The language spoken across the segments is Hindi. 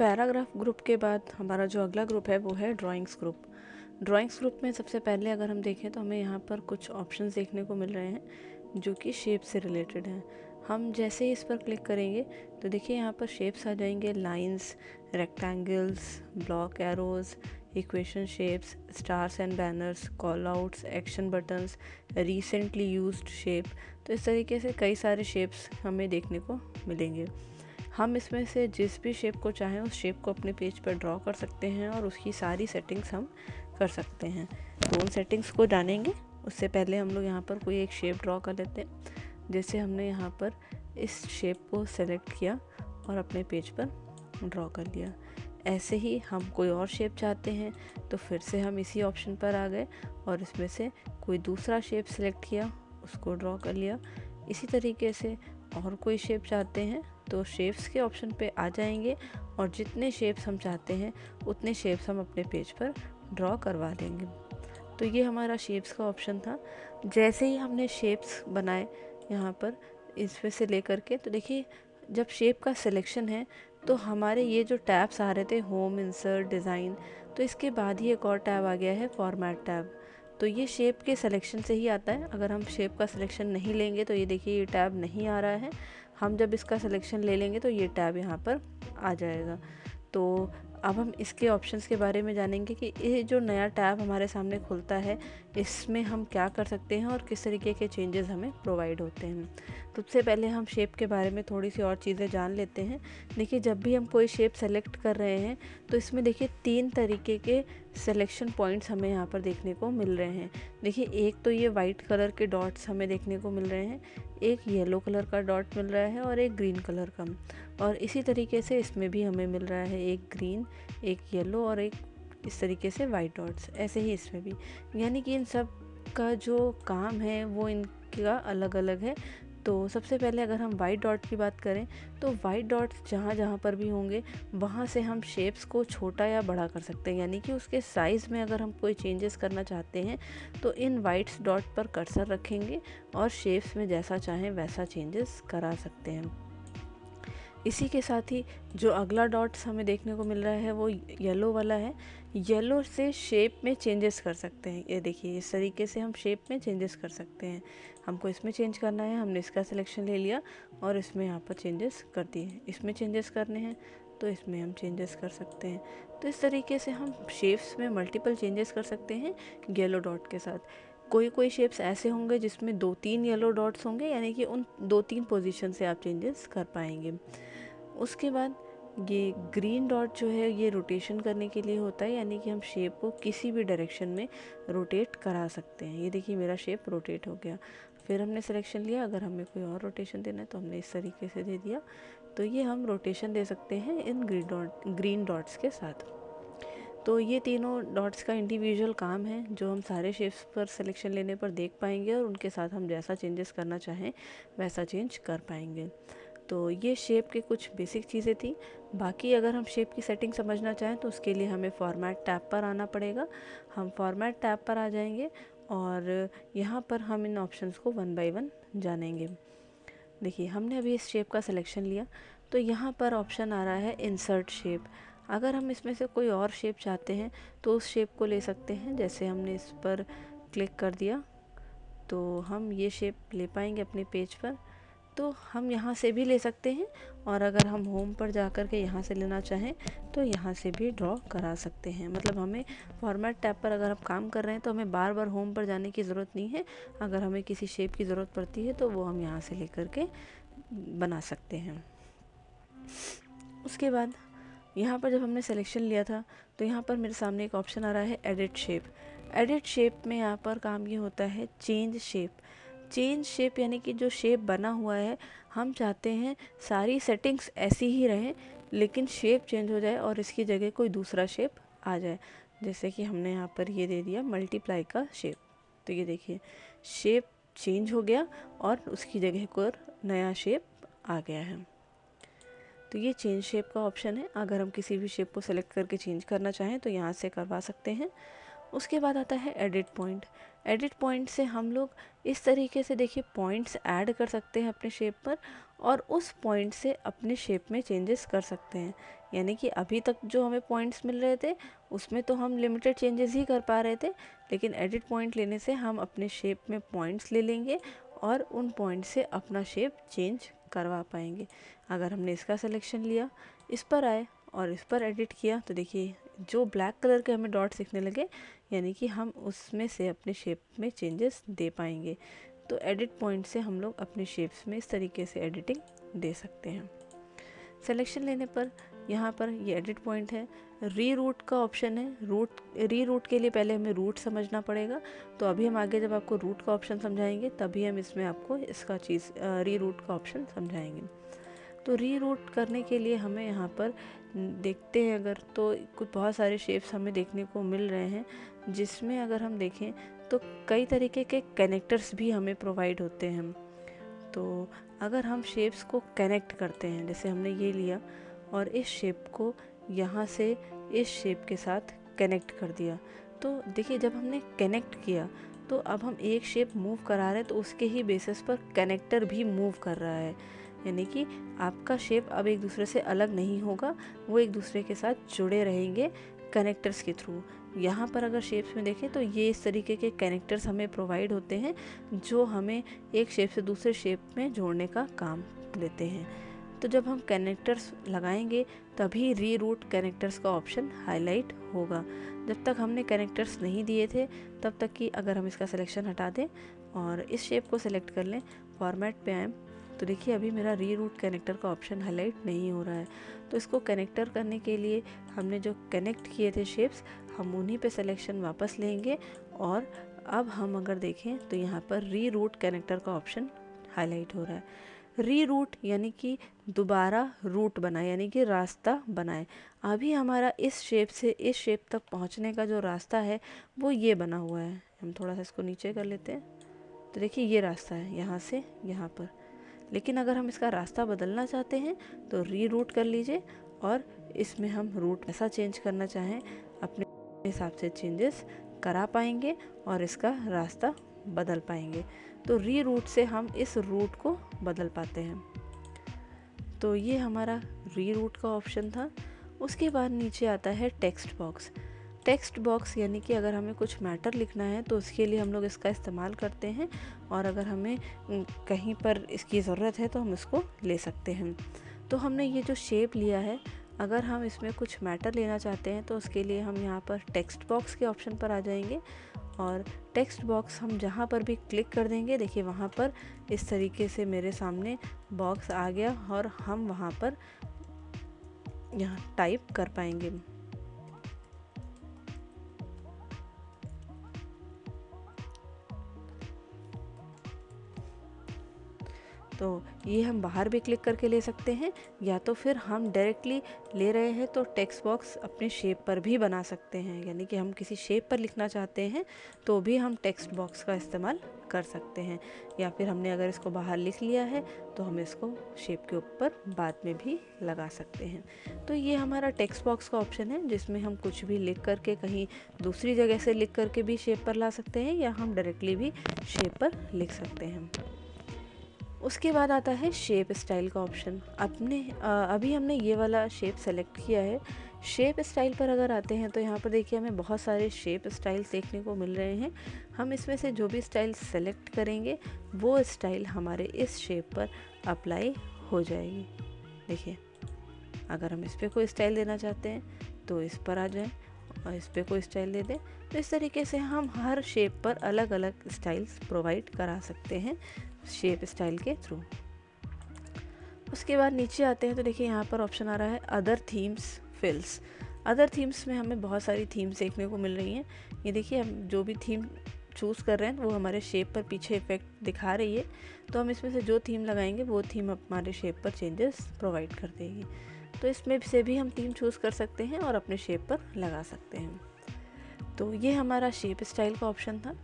पैराग्राफ ग्रुप के बाद हमारा जो अगला ग्रुप है वो है ड्राइंग्स ग्रुप। ड्राइंग्स ग्रुप में सबसे पहले अगर हम देखें तो हमें यहाँ पर कुछ ऑप्शंस देखने को मिल रहे हैं जो कि शेप से रिलेटेड हैं। हम जैसे ही इस पर क्लिक करेंगे तो देखिए यहाँ पर शेप्स आ जाएंगे, lines, rectangles, block arrows, equation shapes, stars and banners, call outs, action buttons, recently used shape. तो इस तरीके से कई सारे शेप्स हमें देखने को मिलेंगे। हम इसमें से जिस भी शेप को चाहें उस शेप को अपने पेज पर ड्रॉ कर सकते हैं और उसकी सारी सेटिंग्स हम कर सकते हैं। तो उन सेटिंग्स को जानेंगे उससे पहले हम लोग यहाँ पर कोई एक शेप ड्रॉ कर लेते हैं। जैसे हमने यहाँ पर इस शेप को सेलेक्ट किया और अपने पेज पर ड्रॉ कर लिया। ऐसे ही हम कोई और शेप चाहते हैं तो फिर से हम इसी ऑप्शन पर आ गए और इसमें से कोई दूसरा शेप सेलेक्ट किया, उसको ड्रॉ कर लिया। इसी तरीके से और कोई शेप चाहते हैं तो शेप्स के ऑप्शन पे आ जाएंगे और जितने शेप्स हम चाहते हैं उतने शेप्स हम अपने पेज पर ड्रॉ करवा लेंगे। तो ये हमारा शेप्स का ऑप्शन था। जैसे ही हमने शेप्स बनाए यहाँ पर इसमें से लेकर के, तो देखिए जब शेप का सिलेक्शन है तो हमारे ये जो टैब्स आ रहे थे होम, इंसर्ट, डिज़ाइन, तो इसके बाद ही एक और टैब आ गया है फॉर्मेट टैब। तो ये शेप के सिलेक्शन से ही आता है। अगर हम शेप का सिलेक्शन नहीं लेंगे तो ये देखिए ये टैब नहीं आ रहा है। हम जब इसका सिलेक्शन ले लेंगे तो ये टैब यहाँ पर आ जाएगा। तो अब हम इसके ऑप्शंस के बारे में जानेंगे कि ये जो नया टैब हमारे सामने खुलता है इसमें हम क्या कर सकते हैं और किस तरीके के चेंजेस हमें प्रोवाइड होते हैं। तो सबसे पहले हम शेप के बारे में थोड़ी सी और चीज़ें जान लेते हैं। देखिए जब भी हम कोई शेप सेलेक्ट कर रहे हैं तो इसमें देखिए 3 तरीके के सिलेक्शन पॉइंट्स हमें यहाँ पर देखने को मिल रहे हैं। देखिए एक तो ये वाइट कलर के डॉट्स हमें देखने को मिल रहे हैं, एक येलो कलर का डॉट मिल रहा है और एक ग्रीन कलर का, और इसी तरीके से इसमें भी हमें मिल रहा है एक ग्रीन, एक येलो और एक इस तरीके से वाइट डॉट्स। ऐसे ही इसमें भी, यानी कि इन सब का जो काम है वो इनका अलग अलग है। तो सबसे पहले अगर हम वाइट डॉट की बात करें तो वाइट डॉट्स जहाँ जहाँ पर भी होंगे वहाँ से हम शेप्स को छोटा या बड़ा कर सकते हैं। यानी कि उसके साइज़ में अगर हम कोई चेंजेस करना चाहते हैं तो इन वाइट डॉट पर कर्सर रखेंगे और शेप्स में जैसा चाहें वैसा चेंजेस करा सकते हैं। इसी के साथ ही जो अगला डॉट्स हमें देखने को मिल रहा है वो येलो वाला है। येलो से शेप में चेंजेस कर सकते हैं। ये देखिए इस तरीके से हम शेप में चेंजेस कर सकते हैं। हमको इसमें चेंज करना है, हमने इसका सिलेक्शन ले लिया और इसमें यहाँ पर चेंजेस कर दिए। इसमें चेंजेस करने हैं तो इसमें हम चेंजेस कर सकते हैं। तो इस तरीके से हम शेप्स में मल्टीपल चेंजेस कर सकते हैं येलो डॉट के साथ। कोई कोई शेप्स ऐसे होंगे जिसमें 2-3 येलो डॉट्स होंगे, यानी कि उन 2-3 पोजीशन से आप चेंजेस कर पाएंगे। उसके बाद ये ग्रीन डॉट जो है ये रोटेशन करने के लिए होता है, यानी कि हम शेप को किसी भी डायरेक्शन में रोटेट करा सकते हैं। ये देखिए मेरा शेप रोटेट हो गया। फिर हमने सिलेक्शन लिया, अगर हमें कोई और रोटेशन देना है तो हमने इस तरीके से दे दिया। तो ये हम रोटेशन दे सकते हैं इन ग्रीन डॉट्स के साथ। तो ये तीनों डॉट्स का इंडिविजुअल काम है जो हम सारे शेप्स पर सिलेक्शन लेने पर देख पाएंगे और उनके साथ हम जैसा चेंजेस करना चाहें वैसा चेंज कर पाएंगे। तो ये शेप के कुछ बेसिक चीज़ें थी। बाकी अगर हम शेप की सेटिंग समझना चाहें तो उसके लिए हमें फॉर्मेट टैब पर आना पड़ेगा। हम फॉर्मेट टैब पर आ जाएंगे और यहाँ पर हम इन ऑप्शंस को 1 बाय 1 जानेंगे। देखिए हमने अभी इस शेप का सिलेक्शन लिया तो यहाँ पर ऑप्शन आ रहा है इंसर्ट शेप। अगर हम इसमें से कोई और शेप चाहते हैं तो उस शेप को ले सकते हैं। जैसे हमने इस पर क्लिक कर दिया तो हम ये शेप ले पाएंगे अपने पेज पर। तो हम यहाँ से भी ले सकते हैं और अगर हम होम पर जा कर के यहाँ से लेना चाहें तो यहाँ से भी ड्रॉ करा सकते हैं। मतलब हमें फॉर्मेट टैब पर अगर हम काम कर रहे हैं तो हमें बार बार होम पर जाने की ज़रूरत नहीं है। अगर हमें किसी शेप की ज़रूरत पड़ती है तो वो हम यहाँ से लेकर के बना सकते हैं। उसके बाद यहाँ पर जब हमने सिलेक्शन लिया था तो यहाँ पर मेरे सामने एक ऑप्शन आ रहा है एडिट शेप। एडिट शेप में यहाँ पर काम ये होता है चेंज शेप। चेंज शेप यानी कि जो शेप बना हुआ है हम चाहते हैं सारी सेटिंग्स ऐसी ही रहें लेकिन शेप चेंज हो जाए और इसकी जगह कोई दूसरा शेप आ जाए। जैसे कि हमने यहाँ पर ये दे दिया मल्टीप्लाई का शेप। तो ये देखिए शेप चेंज हो गया और उसकी जगह कोई नया शेप आ गया है। तो ये चेंज शेप का ऑप्शन है। अगर हम किसी भी शेप को सेलेक्ट करके चेंज करना चाहें तो यहाँ से करवा सकते हैं। उसके बाद आता है एडिट पॉइंट। एडिट पॉइंट से हम लोग इस तरीके से देखिए पॉइंट्स ऐड कर सकते हैं अपने शेप पर, और उस पॉइंट से अपने शेप में चेंजेस कर सकते हैं। यानी कि अभी तक जो हमें पॉइंट्स मिल रहे थे उसमें तो हम लिमिटेड चेंजेस ही कर पा रहे थे, लेकिन एडिट पॉइंट लेने से हम अपने शेप में पॉइंट्स ले लेंगे और उन पॉइंट से अपना शेप चेंज करवा पाएंगे। अगर हमने इसका सिलेक्शन लिया, इस पर आए और इस पर एडिट किया, तो देखिए जो ब्लैक कलर के हमें डॉट्स दिखने लगे, यानी कि हम उसमें से अपने शेप में चेंजेस दे पाएंगे। तो एडिट पॉइंट से हम लोग अपने शेप्स में इस तरीके से एडिटिंग दे सकते हैं। सिलेक्शन लेने पर यहाँ पर ये एडिट पॉइंट है, री रूट का ऑप्शन है। री रूट के लिए पहले हमें रूट समझना पड़ेगा, तो अभी हम आगे जब आपको रूट का ऑप्शन समझाएंगे तभी हम इसमें आपको इसका री रूट का ऑप्शन समझाएंगे। तो री रूट करने के लिए हमें यहाँ पर देखते हैं अगर, तो कुछ बहुत सारे शेप्स हमें देखने को मिल रहे हैं, जिसमें अगर हम देखें तो कई तरीके के कनेक्टर्स भी हमें प्रोवाइड होते हैं। तो अगर हम शेप्स को कनेक्ट करते हैं, जैसे हमने ये लिया और इस शेप को यहाँ से इस शेप के साथ कनेक्ट कर दिया, तो देखिए जब हमने कनेक्ट किया तो अब हम एक शेप मूव करा रहे हैं तो उसके ही बेसिस पर कनेक्टर भी मूव कर रहा है। यानी कि आपका शेप अब एक दूसरे से अलग नहीं होगा, वो एक दूसरे के साथ जुड़े रहेंगे कनेक्टर्स के थ्रू। यहाँ पर अगर शेप्स में देखें तो ये इस तरीके के कनेक्टर्स हमें प्रोवाइड होते हैं जो हमें एक शेप से दूसरे शेप में जोड़ने का काम देते हैं। तो जब हम कनेक्टर्स लगाएंगे तभी री रूट कनेक्टर्स का ऑप्शन हाईलाइट होगा। जब तक हमने कनेक्टर्स नहीं दिए थे तब तक कि अगर हम इसका सिलेक्शन हटा दें और इस शेप को सिलेक्ट कर लें, फॉर्मेट पे आएँ, तो देखिए अभी मेरा री रूट कनेक्टर का ऑप्शन हाईलाइट नहीं हो रहा है। तो इसको कनेक्टर करने के लिए हमने जो कनेक्ट किए थे शेप्स, हम उन्हीं पे सिलेक्शन वापस लेंगे और अब हम अगर देखें तो यहाँ पर री रूट कनेक्टर का ऑप्शन हाईलाइट हो रहा है। री रूट यानी कि दोबारा रूट बनाए, यानी कि रास्ता बनाए। अभी हमारा इस शेप से इस शेप तक पहुँचने का जो रास्ता है वो ये बना हुआ है। हम थोड़ा सा इसको नीचे कर लेते हैं, तो देखिए ये रास्ता है यहाँ से यहाँ पर। लेकिन अगर हम इसका रास्ता बदलना चाहते हैं तो री रूट कर लीजिए और इसमें हम रूट ऐसा चेंज करना चाहें अपने हिसाब से चेंजेस करा पाएंगे और इसका रास्ता बदल पाएंगे। तो री रूट से हम इस रूट को बदल पाते हैं। तो ये हमारा री रूट का ऑप्शन था। उसके बाद नीचे आता है टेक्स्ट बॉक्स। टेक्स्ट बॉक्स यानी कि अगर हमें कुछ मैटर लिखना है तो उसके लिए हम लोग इसका इस्तेमाल करते हैं, और अगर हमें कहीं पर इसकी ज़रूरत है तो हम इसको ले सकते हैं। तो हमने ये जो शेप लिया है, अगर हम इसमें कुछ मैटर लेना चाहते हैं तो उसके लिए हम यहाँ पर टेक्स्ट बॉक्स के ऑप्शन पर आ जाएंगे, और टेक्स्ट बॉक्स हम जहाँ पर भी क्लिक कर देंगे, देखिए वहाँ पर इस तरीके से मेरे सामने बॉक्स आ गया और हम वहाँ पर यहाँ टाइप कर पाएंगे। तो ये हम बाहर भी क्लिक करके ले सकते हैं, या तो फिर हम डायरेक्टली ले रहे हैं तो टेक्स्ट बॉक्स अपने शेप पर भी बना सकते हैं। यानी कि हम किसी शेप पर लिखना चाहते हैं तो भी हम टेक्स्ट बॉक्स का इस्तेमाल कर सकते हैं, या फिर हमने अगर इसको बाहर लिख लिया है तो हम इसको शेप के ऊपर बाद में भी लगा सकते हैं। तो ये हमारा टेक्स्ट बॉक्स का ऑप्शन है जिसमें हम कुछ भी लिख करके कहीं दूसरी जगह से लिख करके भी शेप पर ला सकते हैं, या हम डायरेक्टली भी शेप पर लिख सकते हैं। उसके बाद आता है शेप स्टाइल का ऑप्शन। अभी हमने ये वाला शेप सेलेक्ट किया है। शेप स्टाइल पर अगर आते हैं तो यहाँ पर देखिए हमें बहुत सारे शेप स्टाइल्स देखने को मिल रहे हैं। हम इसमें से जो भी स्टाइल सेलेक्ट करेंगे वो स्टाइल हमारे इस शेप पर अप्लाई हो जाएगी। देखिए अगर हम इस पर कोई स्टाइल देना चाहते हैं तो इस पर आ जाएं और इस पर कोई स्टाइल दे दें। तो इस तरीके से हम हर शेप पर अलग अलग स्टाइल्स प्रोवाइड करा सकते हैं शेप स्टाइल के थ्रू। उसके बाद नीचे आते हैं तो देखिए यहाँ पर ऑप्शन आ रहा है अदर थीम्स फिल्स। अदर थीम्स में हमें बहुत सारी थीम्स देखने को मिल रही हैं। ये देखिए हम जो भी थीम चूज़ कर रहे हैं वो हमारे शेप पर पीछे इफेक्ट दिखा रही है, तो हम इसमें से जो थीम लगाएंगे वो थीम हमारे शेप पर चेंजेस प्रोवाइड कर देगी। तो इसमें से भी हम थीम चूज़ कर सकते हैं और अपने शेप पर लगा सकते हैं। तो ये हमारा शेप स्टाइल का ऑप्शन था।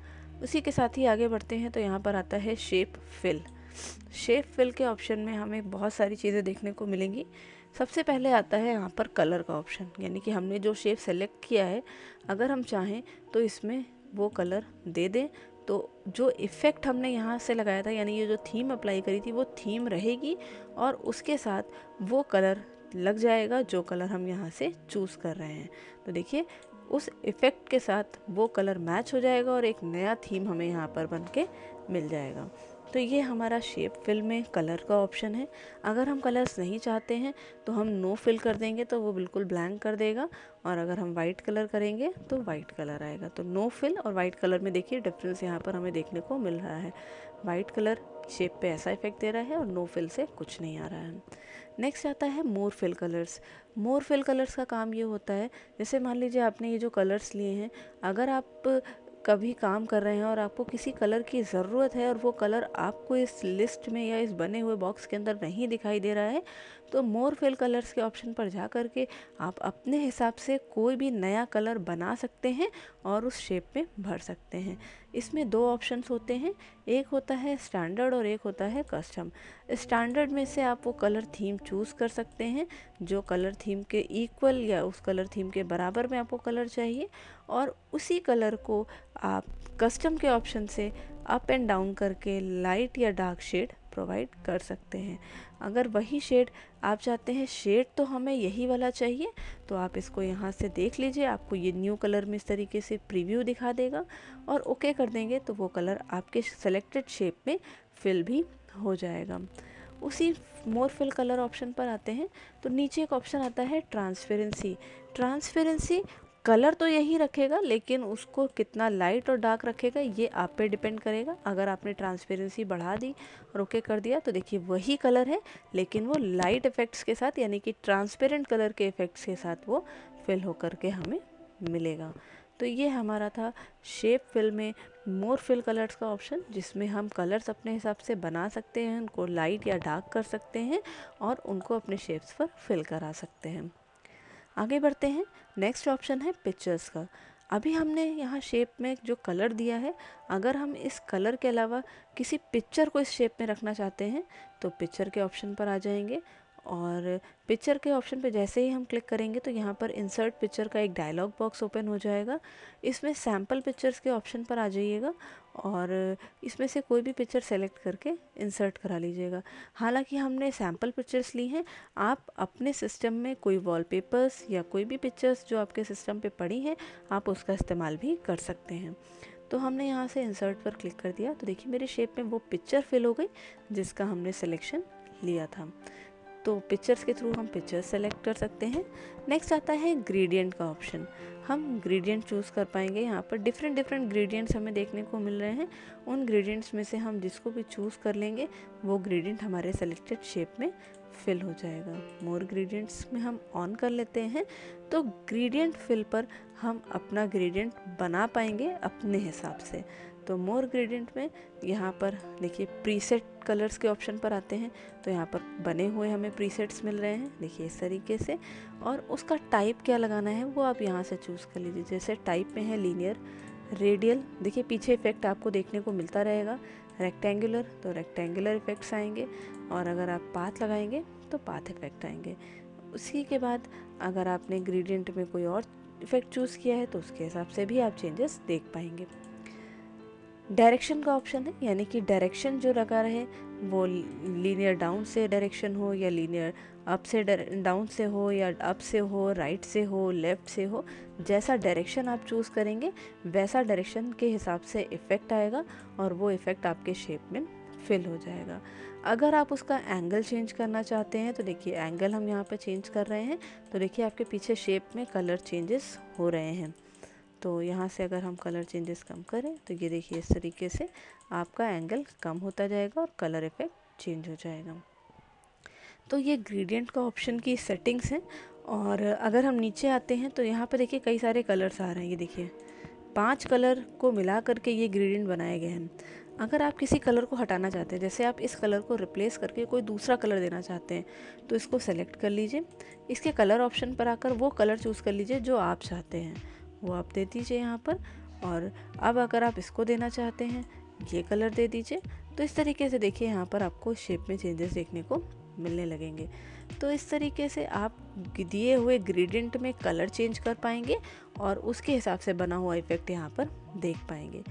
उसी के साथ ही आगे बढ़ते हैं तो यहाँ पर आता है शेप फिल। शेप फिल के ऑप्शन में हमें बहुत सारी चीज़ें देखने को मिलेंगी। सबसे पहले आता है यहाँ पर कलर का ऑप्शन, यानी कि हमने जो शेप सेलेक्ट किया है अगर हम चाहें तो इसमें वो कलर दे दें, तो जो इफ़ेक्ट हमने यहाँ से लगाया था, यानी ये जो थीम अप्लाई करी थी वो थीम रहेगी और उसके साथ वो कलर लग जाएगा जो कलर हम यहाँ से चूज़ कर रहे हैं। तो देखिए उस इफ़ेक्ट के साथ वो कलर मैच हो जाएगा और एक नया थीम हमें यहाँ पर बन के मिल जाएगा। तो ये हमारा शेप फिल में कलर का ऑप्शन है। अगर हम कलर्स नहीं चाहते हैं तो हम नो फिल कर देंगे तो वो बिल्कुल ब्लैंक कर देगा, और अगर हम वाइट कलर करेंगे तो वाइट कलर आएगा। तो नो फिल और वाइट कलर में देखिए डिफरेंस यहाँ पर हमें देखने को मिल रहा है। वाइट कलर शेप पे ऐसा इफेक्ट दे रहा है और नो फिल से कुछ नहीं आ रहा है। नेक्स्ट आता है मोर फिल कलर्स। मोर फिल कलर्स का काम ये होता है, जैसे मान लीजिए आपने ये जो कलर्स लिए हैं, अगर आप कभी काम कर रहे हैं और आपको किसी कलर की ज़रूरत है और वो कलर आपको इस लिस्ट में या इस बने हुए बॉक्स के अंदर नहीं दिखाई दे रहा है, तो मोर फिल कलर्स के ऑप्शन पर जा कर के आप अपने हिसाब से कोई भी नया कलर बना सकते हैं और उस शेप में भर सकते हैं। इसमें दो ऑप्शंस होते हैं, एक होता है स्टैंडर्ड और एक होता है कस्टम। स्टैंडर्ड में से आप वो कलर थीम चूज़ कर सकते हैं जो कलर थीम के इक्वल या उस कलर थीम के बराबर में आपको कलर चाहिए, और उसी कलर को आप कस्टम के ऑप्शन से अप एंड डाउन करके लाइट या डार्क शेड प्रोवाइड कर सकते हैं। अगर वही शेड आप चाहते हैं शेड तो हमें यही वाला चाहिए, तो आप इसको यहाँ से देख लीजिए, आपको ये न्यू कलर में इस तरीके से प्रीव्यू दिखा देगा और ओके कर देंगे तो वो कलर आपके सेलेक्टेड शेप में फिल भी हो जाएगा। उसी मोर फिल कलर ऑप्शन पर आते हैं तो नीचे एक ऑप्शन आता है ट्रांसपेरेंसी। ट्रांसपेरेंसी कलर तो यही रखेगा लेकिन उसको कितना लाइट और डार्क रखेगा ये आप पे डिपेंड करेगा। अगर आपने ट्रांसपेरेंसी बढ़ा दी और ओके कर दिया तो देखिए वही कलर है लेकिन वो लाइट इफ़ेक्ट्स के साथ, यानी कि ट्रांसपेरेंट कलर के इफ़ेक्ट्स के साथ वो फिल होकर के हमें मिलेगा। तो ये हमारा था शेप फिल में मोर फिल कलर्स का ऑप्शन, जिसमें हम कलर्स अपने हिसाब से बना सकते हैं, उनको लाइट या डार्क कर सकते हैं और उनको अपने शेप्स पर फिल करा सकते हैं। आगे बढ़ते हैं, नेक्स्ट ऑप्शन है पिक्चर्स का। अभी हमने यहाँ शेप में जो कलर दिया है, अगर हम इस कलर के अलावा किसी पिक्चर को इस शेप में रखना चाहते हैं तो पिक्चर के ऑप्शन पर आ जाएंगे, और पिक्चर के ऑप्शन पे जैसे ही हम क्लिक करेंगे तो यहाँ पर इंसर्ट पिक्चर का एक डायलॉग बॉक्स ओपन हो जाएगा। इसमें सैम्पल पिक्चर्स के ऑप्शन पर आ जाइएगा और इसमें से कोई भी पिक्चर सेलेक्ट करके इंसर्ट करा लीजिएगा। हालांकि हमने सैम्पल पिक्चर्स ली हैं, आप अपने सिस्टम में कोई वॉलपेपर्स या कोई भी पिक्चर्स जो आपके सिस्टम पे पड़ी हैं आप उसका इस्तेमाल भी कर सकते हैं। तो हमने यहाँ से इंसर्ट पर क्लिक कर दिया तो देखिए मेरे शेप में वो पिक्चर फिल हो गई जिसका हमने सिलेक्शन लिया था। तो पिक्चर्स के थ्रू हम पिक्चर्स सेलेक्ट कर सकते हैं। नेक्स्ट आता है ग्रेडियंट का ऑप्शन। हम ग्रेडियंट चूज़ कर पाएंगे, यहाँ पर डिफरेंट ग्रेडियंट्स हमें देखने को मिल रहे हैं। उन ग्रेडियंट्स में से हम जिसको भी चूज़ कर लेंगे वो ग्रेडियंट हमारे सेलेक्टेड शेप में फिल हो जाएगा। मोर ग्रेडियंट्स में हम ऑन कर लेते हैं तो ग्रेडियंट फिल पर हम अपना ग्रेडियंट बना पाएंगे अपने हिसाब से। तो मोर ग्रेडियंट में यहाँ पर देखिए प्रीसेट कलर्स के ऑप्शन पर आते हैं तो यहाँ पर बने हुए हमें प्रीसेट्स मिल रहे हैं, देखिए इस तरीके से, और उसका टाइप क्या लगाना है वो आप यहाँ से चूज़ कर लीजिए। जैसे टाइप में है लीनियर, रेडियल, देखिए पीछे इफेक्ट आपको देखने को मिलता रहेगा, रेक्टेंगुलर तो रेक्टेंगुलर इफेक्ट्स आएंगे, और अगर आप पाथ लगाएंगे तो पाथ इफेक्ट आएंगे। उसी के बाद अगर आपने ग्रेडियंट में कोई और इफेक्ट चूज़ किया है तो उसके हिसाब से भी आप चेंजेस देख पाएंगे। डायरेक्शन का ऑप्शन है, यानी कि डायरेक्शन जो लगा रहे वो लीनियर डाउन से डायरेक्शन हो या लीनियर अप से डाउन से हो या अप से हो, राइट से हो, लेफ़्ट से हो, जैसा डायरेक्शन आप चूज़ करेंगे वैसा डायरेक्शन के हिसाब से इफ़ेक्ट आएगा और वो इफ़ेक्ट आपके शेप में फिल हो जाएगा। अगर आप उसका एंगल चेंज करना चाहते हैं तो देखिए एंगल हम यहाँ पे चेंज कर रहे हैं तो देखिए आपके पीछे शेप में कलर चेंजेस हो रहे हैं। तो यहाँ से अगर हम कलर चेंजेस कम करें तो ये देखिए इस तरीके से आपका एंगल कम होता जाएगा और कलर इफेक्ट चेंज हो जाएगा। तो ये ग्रेडियंट का ऑप्शन की सेटिंग्स हैं। और अगर हम नीचे आते हैं तो यहाँ पर देखिए कई सारे कलर्स आ रहे हैं, ये देखिए 5 कलर को मिला करके ये ग्रेडियंट बनाए गए हैं। अगर आप किसी कलर को हटाना चाहते हैं, जैसे आप इस कलर को रिप्लेस करके कोई दूसरा कलर देना चाहते हैं, तो इसको सेलेक्ट कर लीजिए, इसके कलर ऑप्शन पर आकर वो कलर चूज़ कर लीजिए जो आप चाहते हैं, वो आप दे दीजिए यहाँ पर। और अब अगर आप इसको देना चाहते हैं ये कलर दे दीजिए। तो इस तरीके से देखिए यहाँ पर आपको शेप में चेंजेस देखने को मिलने लगेंगे। तो इस तरीके से आप दिए हुए ग्रेडियंट में कलर चेंज कर पाएंगे और उसके हिसाब से बना हुआ इफेक्ट यहाँ पर देख पाएंगे।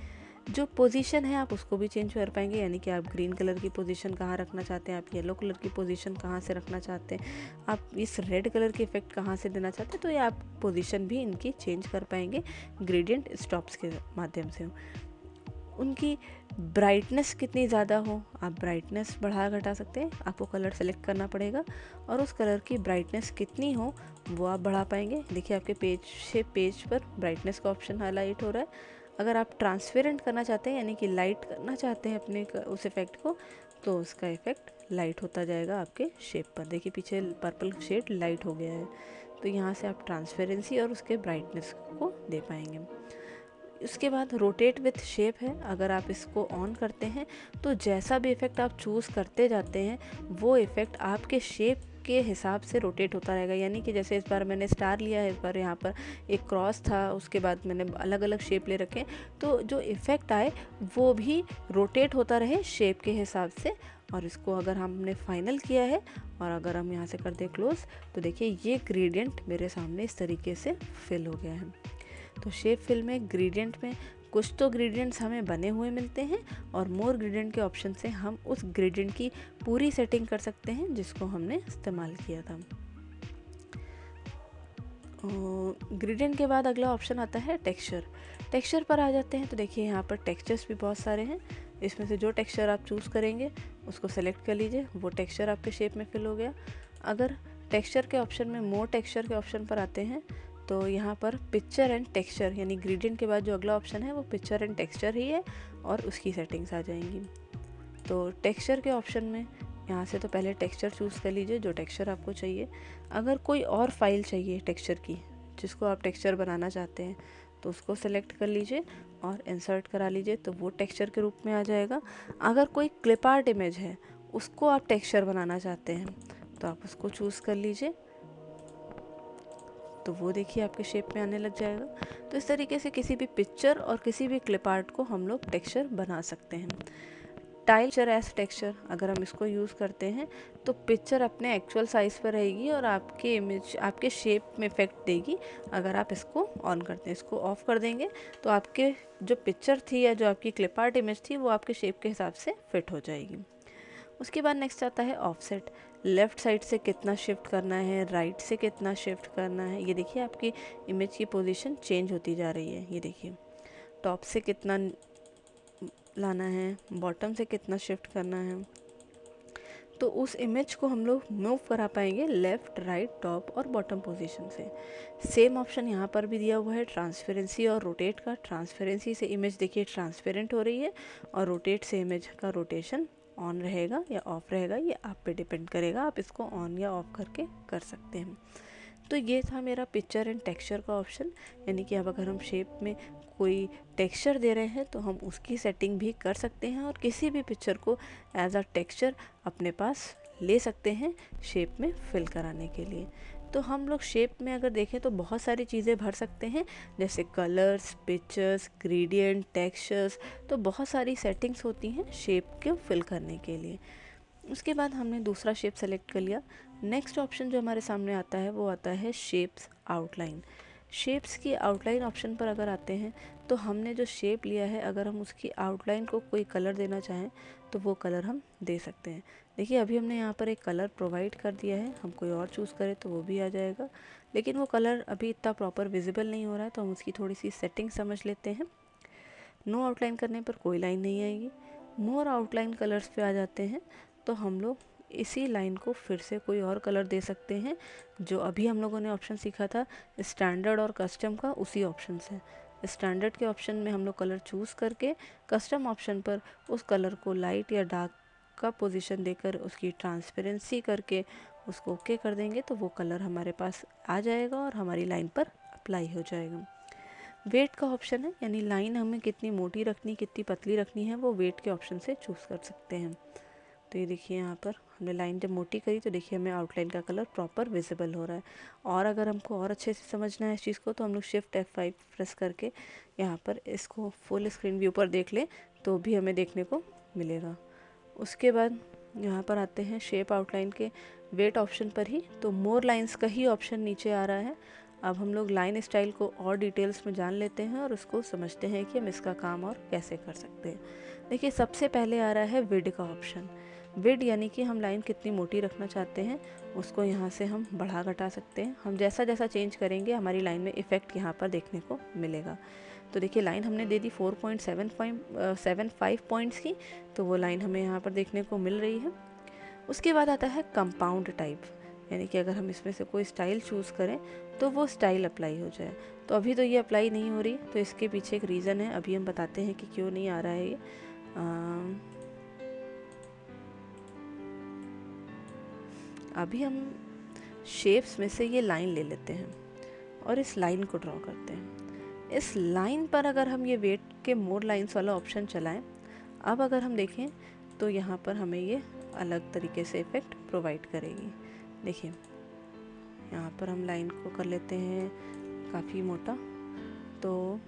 जो पोजीशन है आप उसको भी चेंज कर पाएंगे, यानी कि आप ग्रीन कलर की पोजीशन कहाँ रखना चाहते हैं, आप येलो कलर की पोजीशन कहाँ से रखना चाहते हैं, आप इस रेड कलर की इफेक्ट कहाँ से देना चाहते हैं, तो ये आप पोजीशन भी इनकी चेंज कर पाएंगे ग्रेडियंट स्टॉप्स के माध्यम से। उनकी ब्राइटनेस कितनी ज़्यादा हो, आप ब्राइटनेस बढ़ा घटा सकते हैं, आपको कलर सेलेक्ट करना पड़ेगा और उस कलर की ब्राइटनेस कितनी हो वो आप बढ़ा पाएंगे। देखिए आपके पेज पर ब्राइटनेस का ऑप्शन हाईलाइट हो रहा है। अगर आप ट्रांसपेरेंट करना चाहते हैं यानी कि लाइट करना चाहते हैं अपने उस इफ़ेक्ट को, तो उसका इफ़ेक्ट लाइट होता जाएगा आपके शेप पर। देखिए पीछे पर्पल शेड लाइट हो गया है, तो यहाँ से आप ट्रांसपेरेंसी और उसके ब्राइटनेस को दे पाएंगे। उसके बाद रोटेट विथ शेप है, अगर आप इसको ऑन करते हैं तो जैसा भी इफ़ेक्ट आप चूज़ करते जाते हैं वो इफ़ेक्ट आपके शेप के हिसाब से रोटेट होता रहेगा। यानी कि जैसे इस बार मैंने स्टार लिया है, इस बार यहाँ पर एक क्रॉस था, उसके बाद मैंने अलग अलग शेप ले रखे, तो जो इफ़ेक्ट आए वो भी रोटेट होता रहे शेप के हिसाब से। और इसको अगर हमने फाइनल किया है और अगर हम यहाँ से कर दें क्लोज, तो देखिए ये ग्रेडियंट मेरे सामने इस तरीके से फिल हो गया है। तो शेप फिल में ग्रेडियंट में कुछ तो ग्रेडियंट्स हमें बने हुए मिलते हैं और मोर ग्रेडियंट के ऑप्शन से हम उस ग्रेडियंट की पूरी सेटिंग कर सकते हैं जिसको हमने इस्तेमाल किया था। ग्रेडियंट के बाद अगला ऑप्शन आता है टेक्सचर। टेक्सचर पर आ जाते हैं तो देखिए यहाँ पर टेक्सचर्स भी बहुत सारे हैं। इसमें से जो टेक्सचर आप चूज़ करेंगे उसको सेलेक्ट कर लीजिए, वो टेक्सचर आपके शेप में फिल हो गया। अगर टेक्सचर के ऑप्शन में मोर टेक्सचर के ऑप्शन पर आते हैं तो यहाँ पर पिक्चर एंड टेक्सचर, यानी ग्रेडियंट के बाद जो अगला ऑप्शन है वो पिक्चर एंड टेक्सचर ही है और उसकी सेटिंग्स आ जाएंगी। तो टेक्सचर के ऑप्शन में यहाँ से तो पहले टेक्सचर चूज़ कर लीजिए जो टेक्सचर आपको चाहिए। अगर कोई और फाइल चाहिए टेक्सचर की जिसको आप टेक्सचर बनाना चाहते हैं तो उसको सेलेक्ट कर लीजिए और इंसर्ट करा लीजिए, तो वो टेक्सचर के रूप में आ जाएगा। अगर कोई क्लिप आर्ट इमेज है उसको आप टेक्सचर बनाना चाहते हैं तो आप उसको चूज़ कर लीजिए, तो वो देखिए आपके शेप में आने लग जाएगा। तो इस तरीके से किसी भी पिक्चर और किसी भी क्लिप आर्ट को हम लोग टेक्सचर बना सकते हैं। टाइल पिक्चर एज टेक्सचर, अगर हम इसको यूज़ करते हैं तो पिक्चर अपने एक्चुअल साइज़ पर रहेगी और आपके इमेज आपके शेप में इफेक्ट देगी। अगर आप इसको ऑन करते हैं, इसको ऑफ कर देंगे तो आपके जो पिक्चर थी या जो आपकी क्लिप आर्ट इमेज थी वो आपके शेप के हिसाब से फिट हो जाएगी। उसके बाद नेक्स्ट आता है ऑफसेट। लेफ़्ट साइड से कितना शिफ्ट करना है, राइट से कितना शिफ्ट करना है। ये देखिए आपकी इमेज की पोजीशन चेंज होती जा रही है। ये देखिए टॉप से कितना लाना है, बॉटम से कितना शिफ्ट करना है, तो उस इमेज को हम लोग मूव करा पाएंगे लेफ़्ट, राइट, टॉप और बॉटम पोजीशन से। सेम ऑप्शन यहाँ पर भी दिया हुआ है ट्रांसपेरेंसी और रोटेट का। ट्रांसपेरेंसी से इमेज देखिए ट्रांसपेरेंट हो रही है और रोटेट से इमेज का रोटेशन ऑन रहेगा या ऑफ रहेगा, ये आप पे डिपेंड करेगा, आप इसको ऑन या ऑफ करके कर सकते हैं। तो ये था मेरा पिक्चर एंड टेक्सचर का ऑप्शन, यानी कि अब अगर हम शेप में कोई टेक्सचर दे रहे हैं तो हम उसकी सेटिंग भी कर सकते हैं और किसी भी पिक्चर को एज अ टेक्सचर अपने पास ले सकते हैं शेप में फिल कराने के लिए। तो हम लोग शेप में अगर देखें तो बहुत सारी चीज़ें भर सकते हैं, जैसे कलर्स, पिक्चर्स, ग्रेडियंट, टेक्सचर्स, तो बहुत सारी सेटिंग्स होती हैं शेप को फिल करने के लिए। उसके बाद हमने दूसरा शेप सेलेक्ट कर लिया। नेक्स्ट ऑप्शन जो हमारे सामने आता है वो आता है शेप्स आउटलाइन। शेप्स की आउटलाइन ऑप्शन पर अगर आते हैं तो हमने जो शेप लिया है अगर हम उसकी आउटलाइन को कोई कलर देना चाहें तो वो कलर हम दे सकते हैं। देखिए अभी हमने यहाँ पर एक कलर प्रोवाइड कर दिया है, हम कोई और चूज़ करें तो वो भी आ जाएगा, लेकिन वो कलर अभी इतना प्रॉपर विजिबल नहीं हो रहा है तो हम उसकी थोड़ी सी सेटिंग समझ लेते हैं। नो आउटलाइन करने पर कोई लाइन नहीं आएगी। मोर आउटलाइन कलर्स पे आ जाते हैं तो हम लोग इसी लाइन को फिर से कोई और कलर दे सकते हैं। जो अभी हम लोगों ने ऑप्शन सीखा था स्टैंडर्ड और कस्टम का, उसी ऑप्शन से स्टैंडर्ड के ऑप्शन में हम लोग कलर चूज़ करके कस्टम ऑप्शन पर उस कलर को लाइट या डार्क का पोजीशन देकर उसकी ट्रांसपेरेंसी करके उसको ओके कर देंगे तो वो कलर हमारे पास आ जाएगा और हमारी लाइन पर अप्लाई हो जाएगा। वेट का ऑप्शन है, यानी लाइन हमें कितनी मोटी रखनी कितनी पतली रखनी है वो वेट के ऑप्शन से चूज़ कर सकते हैं। तो ये देखिए यहाँ पर हमने लाइन जब मोटी करी तो देखिए हमें आउटलाइन का कलर प्रॉपर विजिबल हो रहा है। और अगर हमको और अच्छे से समझना है इस चीज़ को तो हम लोग शिफ्ट F5 प्रेस करके यहाँ पर इसको फुल स्क्रीन व्यू पर देख लें तो भी हमें देखने को मिलेगा। उसके बाद यहाँ पर आते हैं शेप आउटलाइन के वेट ऑप्शन पर ही, तो मोर लाइंस का ही ऑप्शन नीचे आ रहा है। अब हम लोग लाइन स्टाइल को और डिटेल्स में जान लेते हैं और उसको समझते हैं कि हम इसका काम और कैसे कर सकते हैं। देखिए सबसे पहले आ रहा है विड का ऑप्शन। विड यानी कि हम लाइन कितनी मोटी रखना चाहते हैं उसको यहाँ से हम बढ़ा घटा सकते हैं। हम जैसा जैसा चेंज करेंगे हमारी लाइन में इफ़ेक्ट यहाँ पर देखने को मिलेगा। तो देखिए लाइन हमने दे दी 4.75 पॉइंट्स की, तो वो लाइन हमें यहाँ पर देखने को मिल रही है। उसके बाद आता है कंपाउंड टाइप, यानी कि अगर हम इसमें से कोई स्टाइल चूज़ करें तो वो स्टाइल अप्लाई हो जाए। तो अभी तो ये अप्लाई नहीं हो रही, तो इसके पीछे एक रीज़न है, अभी हम बताते हैं कि क्यों नहीं आ रहा है ये। अभी हम शेप्स में से ये लाइन ले लेते हैं और इस लाइन को ड्रॉ करते हैं। इस लाइन पर अगर हम ये वेट के मोर लाइंस वाला ऑप्शन चलाएं, अब अगर हम देखें तो यहाँ पर हमें ये अलग तरीके से इफ़ेक्ट प्रोवाइड करेगी। देखिए यहाँ पर हम लाइन को कर लेते हैं काफ़ी मोटा, तो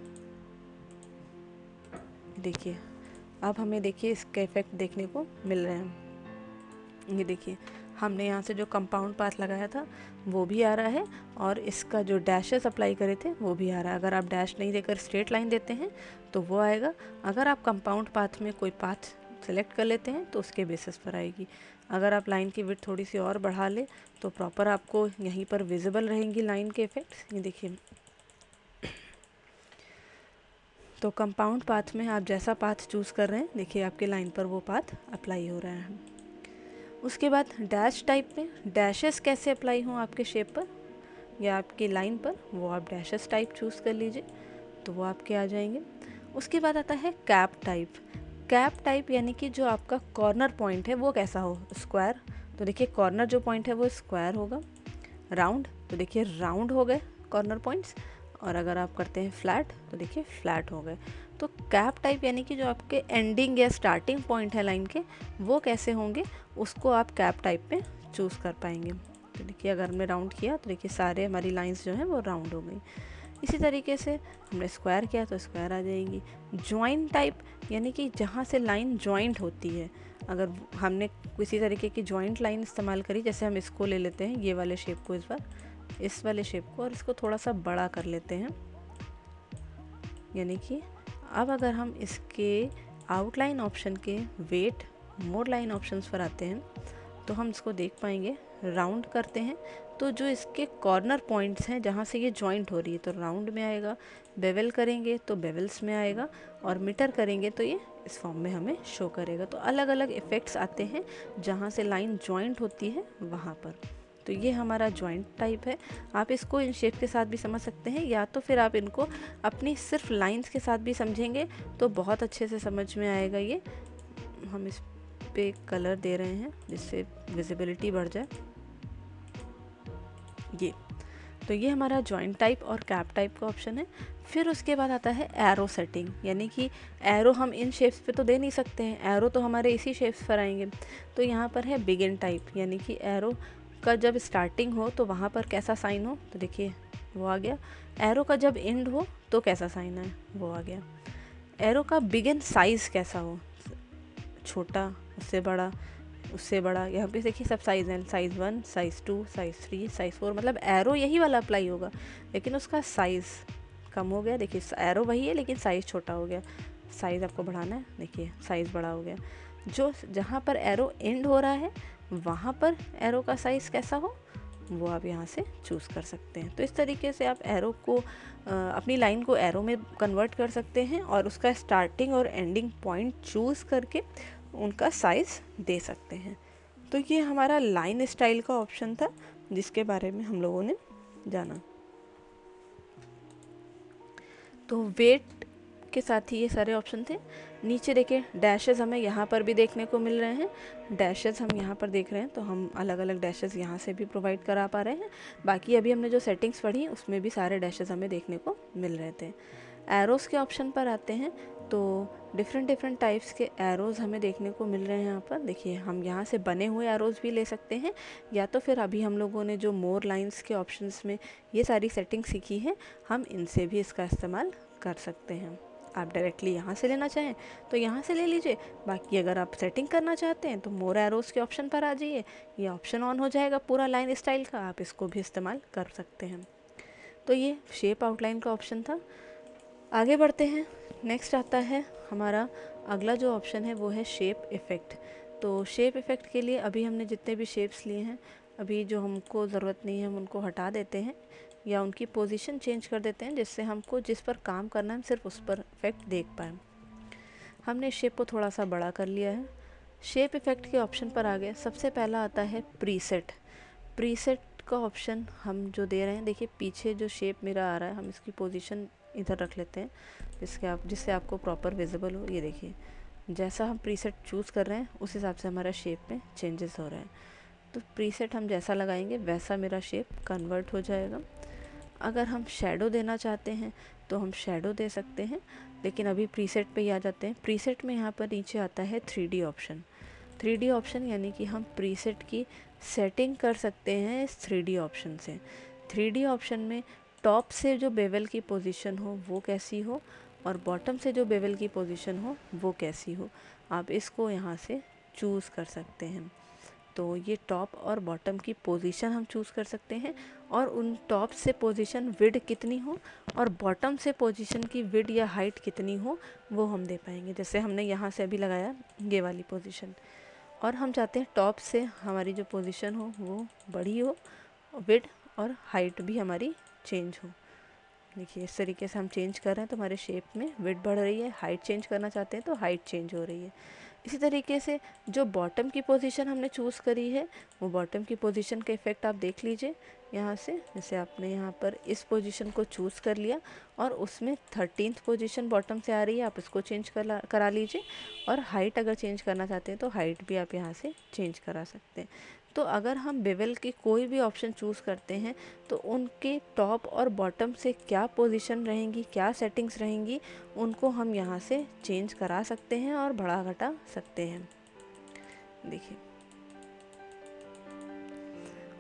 देखिए अब हमें देखिए इसका इफ़ेक्ट देखने को मिल रहे हैं। ये देखिए हमने यहाँ से जो कंपाउंड पाथ लगाया था वो भी आ रहा है और इसका जो डैशेस अप्लाई करे थे वो भी आ रहा है। अगर आप डैश नहीं देकर स्ट्रेट लाइन देते हैं तो वो आएगा, अगर आप कंपाउंड पाथ में कोई पाथ सेलेक्ट कर लेते हैं तो उसके बेसिस पर आएगी। अगर आप लाइन की विड्थ थोड़ी सी और बढ़ा ले तो प्रॉपर आपको यहीं पर विजिबल रहेंगी लाइन के इफ़ेक्ट्स। ये देखिए, तो कंपाउंड पाथ में आप जैसा पाथ चूज़ कर रहे हैं देखिए आपके लाइन पर वो पाथ अप्लाई हो रहा है। उसके बाद डैश टाइप में डैशेस कैसे अप्लाई हों आपके शेप पर या आपकी लाइन पर, वो आप डैशेस टाइप चूज़ कर लीजिए तो वो आपके आ जाएंगे। उसके बाद आता है कैप टाइप। कैप टाइप यानी कि जो आपका कॉर्नर पॉइंट है वो कैसा हो, स्क्वायर। तो देखिए कॉर्नर जो पॉइंट है वो स्क्वायर होगा। राउंड, तो देखिए राउंड हो गए कॉर्नर पॉइंट्स, और अगर आप करते हैं फ्लैट तो देखिए फ्लैट हो गए। तो कैप टाइप यानी कि जो आपके एंडिंग या स्टार्टिंग पॉइंट है लाइन के वो कैसे होंगे उसको आप कैप टाइप में चूज़ कर पाएंगे। तो देखिए अगर हमने राउंड किया तो देखिए सारे हमारी लाइंस जो हैं वो राउंड हो गई। इसी तरीके से हमने स्क्वायर किया तो स्क्वायर आ जाएगी। जॉइंट टाइप यानी कि जहाँ से लाइन जॉइंट होती है, अगर हमने किसी तरीके की जॉइंट लाइन इस्तेमाल करी, जैसे हम इसको ले लेते हैं ये वाले शेप को, इस बार इस वाले शेप को, और इसको थोड़ा सा बड़ा कर लेते हैं। यानी कि अब अगर हम इसके आउटलाइन ऑप्शन के वेट मोर लाइन ऑप्शंस पर आते हैं तो हम इसको देख पाएंगे। राउंड करते हैं तो जो इसके कॉर्नर पॉइंट्स हैं जहाँ से ये जॉइंट हो रही है तो राउंड में आएगा। बेवल करेंगे तो बेवल्स में आएगा, और मीटर करेंगे तो ये इस फॉर्म में हमें शो करेगा। तो अलग अलग इफ़ेक्ट्स आते हैं जहाँ से लाइन जॉइंट होती है वहाँ पर। तो ये हमारा जॉइंट टाइप है। आप इसको इन शेप के साथ भी समझ सकते हैं, या तो फिर आप इनको अपनी सिर्फ लाइंस के साथ भी समझेंगे तो बहुत अच्छे से समझ में आएगा। ये हम इस पे कलर दे रहे हैं जिससे विजिबिलिटी बढ़ जाए। ये तो ये हमारा जॉइंट टाइप और कैप टाइप का ऑप्शन है। फिर उसके बाद आता है एरो सेटिंग, यानी कि एरो हम इन शेप्स पे तो दे नहीं सकते हैं, एरो तो हमारे इसी शेप्स पर आएंगे। तो यहाँ पर है बिगिन टाइप, यानी कि एरो का जब स्टार्टिंग हो तो वहाँ पर कैसा साइन हो, तो देखिए वो आ गया। एरो का जब एंड हो तो कैसा साइन है, वो आ गया। एरो का बिगिन साइज़ कैसा हो, छोटा, उससे बड़ा, उससे बड़ा। यहाँ पे देखिए सब साइज़ हैं, साइज़ 1, साइज़ 2, साइज़ 3, साइज़ 4, मतलब एरो यही वाला अप्लाई होगा लेकिन उसका साइज़ कम हो गया। देखिए एरो वही है लेकिन साइज़ छोटा हो गया। साइज़ आपको बढ़ाना है, देखिए साइज़ बड़ा हो गया। जो जहाँ पर एरो एंड हो रहा है वहाँ पर एरो का साइज़ कैसा हो वो आप यहाँ से चूज़ कर सकते हैं। तो इस तरीके से आप एरो को अपनी लाइन को एरो में कन्वर्ट कर सकते हैं और उसका स्टार्टिंग और एंडिंग पॉइंट चूज़ करके उनका साइज़ दे सकते हैं। तो ये हमारा लाइन स्टाइल का ऑप्शन था जिसके बारे में हम लोगों ने जाना। तो वेट के साथ ही ये सारे ऑप्शन थे। नीचे देखिए डैशेस हमें यहाँ पर भी देखने को मिल रहे हैं। डैशेस हम यहाँ पर देख रहे हैं तो हम अलग अलग डैशेस यहाँ से भी प्रोवाइड करा पा रहे हैं। बाकी अभी हमने जो सेटिंग्स पढ़ी उसमें भी सारे डैशेस हमें देखने को मिल रहे थे। एरोज़ के ऑप्शन पर आते हैं तो डिफरेंट टाइप्स के एरोज़ हमें देखने को मिल रहे हैं। यहाँ पर देखिए हम यहाँ से बने हुए एरोज़ भी ले सकते हैं, या तो फिर अभी हम लोगों ने जो मोर लाइंस के ऑप्शंस में ये सारी सेटिंग सीखी है हम इनसे भी इसका इस्तेमाल कर सकते हैं। आप डायरेक्टली यहाँ से लेना चाहें तो यहाँ से ले लीजिए। बाकी अगर आप सेटिंग करना चाहते हैं तो मोर एरोज़ के ऑप्शन पर आ जाइए, ये ऑप्शन ऑन हो जाएगा पूरा लाइन स्टाइल का, आप इसको भी इस्तेमाल कर सकते हैं। तो ये शेप आउटलाइन का ऑप्शन था। आगे बढ़ते हैं। नेक्स्ट आता है हमारा अगला जो ऑप्शन है वो है शेप इफ़ेक्ट। तो शेप इफ़ेक्ट के लिए अभी हमने जितने भी शेप्स लिए हैं, अभी जो हमको ज़रूरत नहीं है हम उनको हटा देते हैं या उनकी पोजीशन चेंज कर देते हैं, जिससे हमको जिस पर काम करना है हम सिर्फ उस पर इफ़ेक्ट देख पाएँ। हमने शेप को थोड़ा सा बड़ा कर लिया है। शेप इफ़ेक्ट के ऑप्शन पर आ गए। सबसे पहला आता है प्रीसेट। प्रीसेट का ऑप्शन हम जो दे रहे हैं, देखिए पीछे जो शेप मेरा आ रहा है, हम इसकी पोजीशन इधर रख लेते हैं जिससे आपको प्रॉपर विजिबल हो। ये देखिए जैसा हम प्रीसेट चूज़ कर रहे हैं उस हिसाब से हमारा शेप में चेंजेस हो रहे हैं। तो प्रीसेट हम जैसा लगाएंगे वैसा मेरा शेप कन्वर्ट हो जाएगा। अगर हम शेडो देना चाहते हैं तो हम शेडो दे सकते हैं, लेकिन अभी प्रीसेट पे ही आ जाते हैं। प्रीसेट में यहाँ पर नीचे आता है 3D ऑप्शन। 3D ऑप्शन यानी कि हम प्रीसेट की सेटिंग कर सकते हैं इस 3D ऑप्शन से। 3D ऑप्शन में टॉप से जो बेवल की पोजीशन हो वो कैसी हो और बॉटम से जो बेवल की पोजीशन हो वो कैसी हो, आप इसको यहाँ से चूज़ कर सकते हैं। तो ये टॉप और बॉटम की पोजीशन हम चूज़ कर सकते हैं और उन टॉप से पोजीशन विड कितनी हो और बॉटम से पोजीशन की विड या हाइट कितनी हो वो हम दे पाएंगे। जैसे हमने यहाँ से अभी लगाया ये वाली पोजीशन, और हम चाहते हैं टॉप से हमारी जो पोजीशन हो वो बड़ी हो, विड और हाइट भी हमारी चेंज हो। देखिए इस तरीके से हम चेंज कर रहे हैं तो हमारे शेप में विड बढ़ रही है, हाइट चेंज करना चाहते हैं तो हाइट चेंज हो रही है। इसी तरीके से जो बॉटम की पोजीशन हमने चूज़ करी है वो बॉटम की पोजीशन का इफ़ेक्ट आप देख लीजिए यहाँ से। जैसे आपने यहाँ पर इस पोजीशन को चूज़ कर लिया और उसमें 13th पोजीशन बॉटम से आ रही है, आप इसको चेंज करा लीजिए। और हाइट अगर चेंज करना चाहते हैं तो हाइट भी आप यहाँ से चेंज करा सकते हैं। तो अगर हम बेवल की कोई भी ऑप्शन चूज़ करते हैं तो उनके टॉप और बॉटम से क्या पोजीशन रहेंगी, क्या सेटिंग्स रहेंगी, उनको हम यहाँ से चेंज करा सकते हैं और बढ़ा घटा सकते हैं। देखिए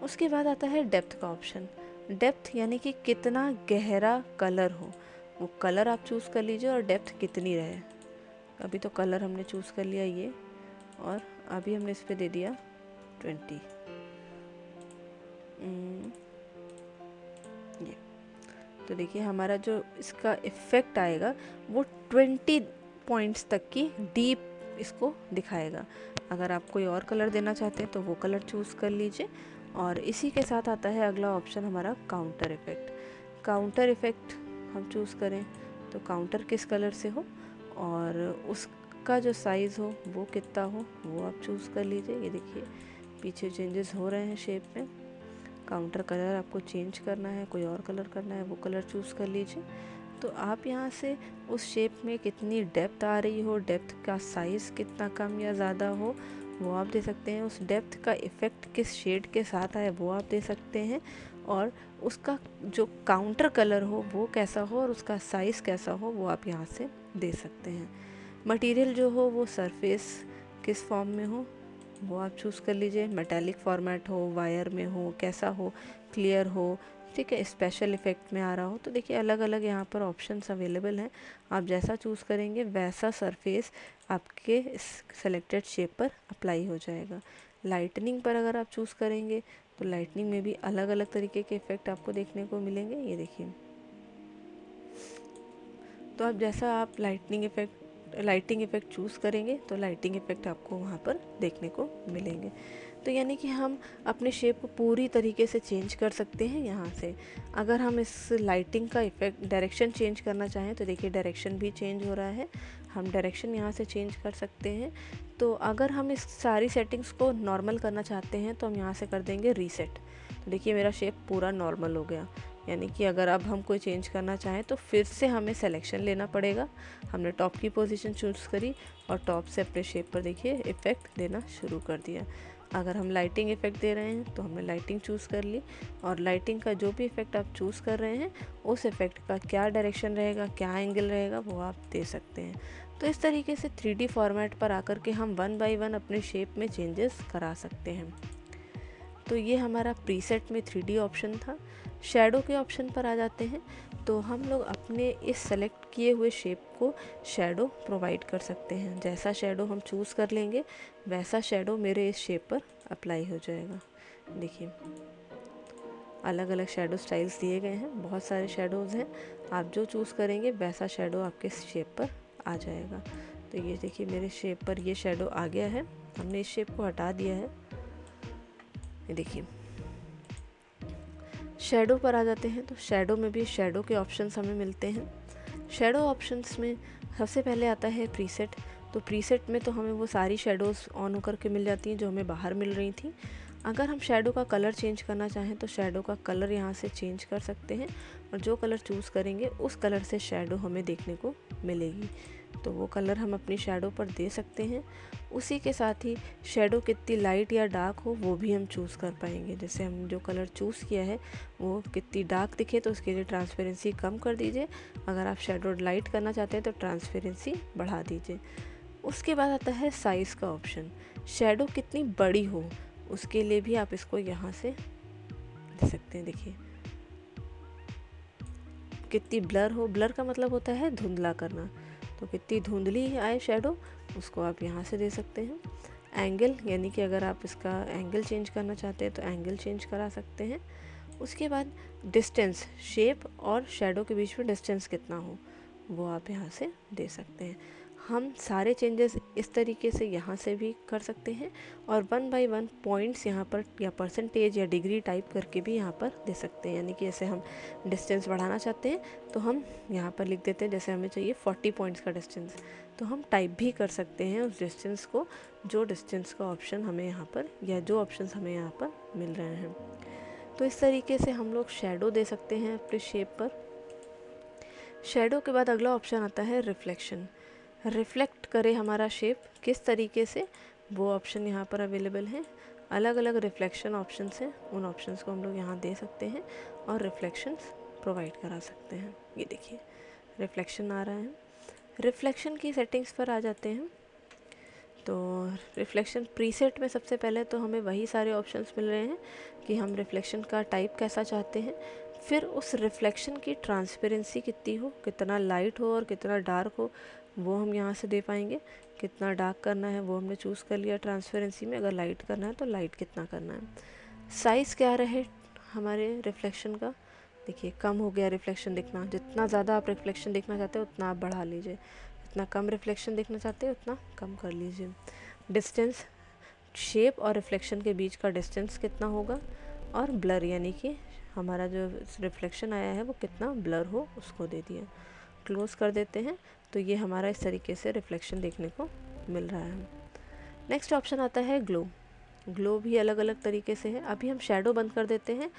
उसके बाद आता है डेप्थ का ऑप्शन। डेप्थ यानी कि कितना गहरा कलर हो, वो कलर आप चूज़ कर लीजिए और डेप्थ कितनी रहे। अभी तो कलर हमने चूज़ कर लिया ये, और अभी हमने इस पर दे दिया 20। ये तो देखिए हमारा जो इसका इफ़ेक्ट आएगा वो 20 पॉइंट्स तक की डीप इसको दिखाएगा। अगर आप कोई और कलर देना चाहते हैं तो वो कलर चूज़ कर लीजिए। और इसी के साथ आता है अगला ऑप्शन हमारा काउंटर इफ़ेक्ट। काउंटर इफ़ेक्ट हम चूज़ करें तो काउंटर किस कलर से हो और उसका जो साइज़ हो वो कितना हो वो आप चूज़ कर लीजिए। ये देखिए पीछे चेंजेस हो रहे हैं शेप में। काउंटर कलर आपको चेंज करना है, कोई और कलर करना है, वो कलर चूज़ कर लीजिए। तो आप यहाँ से उस शेप में कितनी डेप्थ आ रही हो, डेप्थ का साइज़ कितना कम या ज़्यादा हो वो आप दे सकते हैं। उस डेप्थ का इफ़ेक्ट किस शेड के साथ आए वो आप दे सकते हैं। और उसका जो काउंटर कलर हो वो कैसा हो और उसका साइज़ कैसा हो वो आप यहाँ से दे सकते हैं। मटेरियल जो हो वो सरफेस किस फॉर्म में हो वो आप चूज़ कर लीजिए। मेटालिक फॉर्मेट हो, वायर में हो, कैसा हो, क्लियर हो, ठीक है, स्पेशल इफ़ेक्ट में आ रहा हो। तो देखिए अलग अलग यहाँ पर ऑप्शंस अवेलेबल हैं। आप जैसा चूज़ करेंगे वैसा सरफेस आपके इस सेलेक्टेड शेप पर अप्लाई हो जाएगा। लाइटनिंग पर अगर आप चूज़ करेंगे तो लाइटनिंग में भी अलग अलग तरीके के इफ़ेक्ट आपको देखने को मिलेंगे। ये देखिए तो आप जैसा आप लाइटिंग इफ़ेक्ट चूज़ करेंगे तो लाइटिंग इफ़ेक्ट आपको वहाँ पर देखने को मिलेंगे। तो यानी कि हम अपने शेप को पूरी तरीके से चेंज कर सकते हैं यहाँ से। अगर हम इस लाइटिंग का इफ़ेक्ट डायरेक्शन चेंज करना चाहें तो देखिए डायरेक्शन भी चेंज हो रहा है, हम डायरेक्शन यहाँ से चेंज कर सकते हैं। तो अगर हम इस सारी सेटिंग्स को नॉर्मल करना चाहते हैं तो हम यहाँ से कर देंगे रीसेट। तो देखिए मेरा शेप पूरा नॉर्मल हो गया। यानी कि अगर अब हम कोई चेंज करना चाहें तो फिर से हमें सिलेक्शन लेना पड़ेगा। हमने टॉप की पोजीशन चूज़ करी और टॉप से अपने शेप पर देखिए इफ़ेक्ट देना शुरू कर दिया। अगर हम लाइटिंग इफ़ेक्ट दे रहे हैं तो हमने लाइटिंग चूज़ कर ली और लाइटिंग का जो भी इफ़ेक्ट आप चूज़ कर रहे हैं उस इफ़ेक्ट का क्या डायरेक्शन रहेगा, क्या एंगल रहेगा वो आप दे सकते हैं। तो इस तरीके से 3D फॉर्मेट पर आकर के हम 1 बाय 1 अपने शेप में चेंजेस करा सकते हैं। तो ये हमारा प्रीसेट में 3D ऑप्शन था। शैडो के ऑप्शन पर आ जाते हैं। तो हम लोग अपने इस सेलेक्ट किए हुए शेप को शेडो प्रोवाइड कर सकते हैं। जैसा शेडो हम चूज़ कर लेंगे वैसा शेडो मेरे इस शेप पर अप्लाई हो जाएगा। देखिए अलग अलग शेडो स्टाइल्स दिए गए हैं, बहुत सारे शेडोज़ हैं, आप जो चूज़ करेंगे वैसा शेडो आपके शेप पर आ जाएगा। तो ये देखिए मेरे शेप पर ये शेडो आ गया है, हमने इस शेप को हटा दिया है। ये देखिए शेडो पर आ जाते हैं, तो शेडो में भी शेडो के ऑप्शंस हमें मिलते हैं। शेडो ऑप्शंस में सबसे पहले आता है प्रीसेट। तो प्रीसेट में तो हमें वो सारी शेडोज़ ऑन होकर के मिल जाती हैं जो हमें बाहर मिल रही थी। अगर हम शेडो का कलर चेंज करना चाहें तो शेडो का कलर यहाँ से चेंज कर सकते हैं, और जो कलर चूज़ करेंगे उस कलर से शेडो हमें देखने को मिलेगी। तो वो कलर हम अपनी शेडो पर दे सकते हैं। उसी के साथ ही शेडो कितनी लाइट या डार्क हो वो भी हम चूज़ कर पाएंगे। जैसे हम जो कलर चूज़ किया है वो कितनी डार्क दिखे तो उसके लिए ट्रांसपेरेंसी कम कर दीजिए, अगर आप शेडो लाइट करना चाहते हैं तो ट्रांसपेरेंसी बढ़ा दीजिए। उसके बाद आता है साइज़ का ऑप्शन। शेडो कितनी बड़ी हो उसके लिए भी आप इसको यहाँ से दे सकते हैं। देखिए कितनी ब्लर हो, ब्लर का मतलब होता है धुंधला करना, तो कितनी धुंधली आए शेडो उसको आप यहाँ से दे सकते हैं। एंगल यानी कि अगर आप इसका एंगल चेंज करना चाहते हैं तो एंगल चेंज करा सकते हैं। उसके बाद डिस्टेंस, शेप और शेडो के बीच में डिस्टेंस कितना हो वो आप यहाँ से दे सकते हैं। हम सारे चेंजेस इस तरीके से यहाँ से भी कर सकते हैं, और 1 बाय 1 पॉइंट्स यहाँ पर या परसेंटेज या डिग्री टाइप करके भी यहाँ पर दे सकते हैं। यानी कि जैसे हम डिस्टेंस बढ़ाना चाहते हैं तो हम यहाँ पर लिख देते हैं, जैसे हमें चाहिए 40 पॉइंट्स का डिस्टेंस, तो हम टाइप भी कर सकते हैं उस डिस्टेंस को, जो डिस्टेंस का ऑप्शन हमें यहाँ पर या जो ऑप्शंस हमें यहाँ पर मिल रहे हैं। तो इस तरीके से हम लोग शेडो दे सकते हैं अपने शेप पर। शेडो के बाद अगला ऑप्शन आता है रिफ्लेक्शन। रिफ्लेक्ट करे हमारा शेप किस तरीके से, वो ऑप्शन यहाँ पर अवेलेबल है। अलग अलग रिफ्लेक्शन ऑप्शंस हैं, उन ऑप्शंस को हम लोग यहाँ दे सकते हैं और रिफ्लेक्शंस प्रोवाइड करा सकते हैं। ये देखिए रिफ्लेक्शन आ रहा है। रिफ्लेक्शन की सेटिंग्स पर आ जाते हैं। तो रिफ्लेक्शन प्रीसेट में सबसे पहले तो हमें वही सारे ऑप्शंस मिल रहे हैं कि हम रिफ्लेक्शन का टाइप कैसा चाहते हैं, फिर उस रिफ्लेक्शन की ट्रांसपेरेंसी कितनी हो, कितना लाइट हो और कितना डार्क हो वो हम यहाँ से दे पाएंगे। कितना डार्क करना है वो हमने चूज़ कर लिया ट्रांसपेरेंसी में, अगर लाइट करना है तो लाइट कितना करना है। साइज़ क्या रहे हमारे रिफ्लेक्शन का, देखिए कम हो गया रिफ्लेक्शन दिखना, जितना ज़्यादा आप रिफ्लेक्शन देखना चाहते हैं उतना आप बढ़ा लीजिए, जितना कम रिफ्लेक्शन देखना चाहते हैं उतना कम कर लीजिए। डिस्टेंस, शेप और रिफ्लेक्शन के बीच का डिस्टेंस कितना होगा, और ब्लर यानी कि हमारा जो रिफ्लेक्शन आया है वो कितना ब्लर हो उसको दे दिया। क्लोज़ कर देते हैं तो ये हमारा इस तरीके से रिफ्लेक्शन देखने को मिल रहा है। नेक्स्ट ऑप्शन आता है ग्लो। ग्लो भी अलग अलग तरीके से है। अभी हम शेडो बंद कर देते हैं